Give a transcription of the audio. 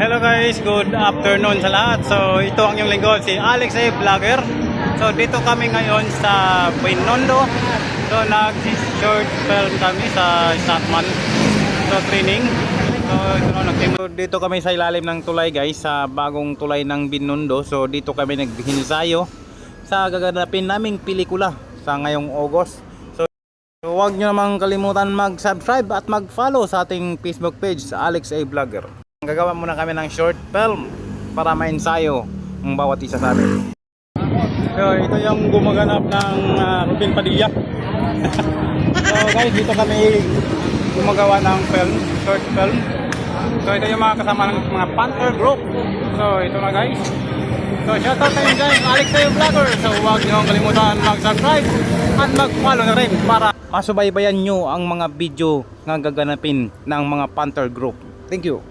Hello guys, good afternoon sa lahat. So ito ang yung lingkod, si Alex A. Vlogger. So dito kami ngayon sa Binondo. So nag-short film kami sa Statman. So training. So dito kami sa ilalim ng tulay guys, sa bagong tulay ng Binondo. So dito kami naghinsayo sa gaganapin naming pelikula sa ngayong August. So huwag nyo namang kalimutan mag-subscribe at mag-follow sa ating Facebook page sa Alex A. Vlogger. Gagawa muna kami ng short film para ma-ensayo ang bawat isa sa amin. So ito yung gumaganap ng Ruben Padilla. So guys, dito kami gumagawa ng film, short film. So ito yung mga kasama ng mga Panther Group. So ito na guys. So shoutout sa inyo guys, Alex A. Vlogger. So huwag nyo kalimutan mag-subscribe at mag-follow na rin para masubaybayan nyo ang mga video na gaganapin ng mga Panther Group. Thank you.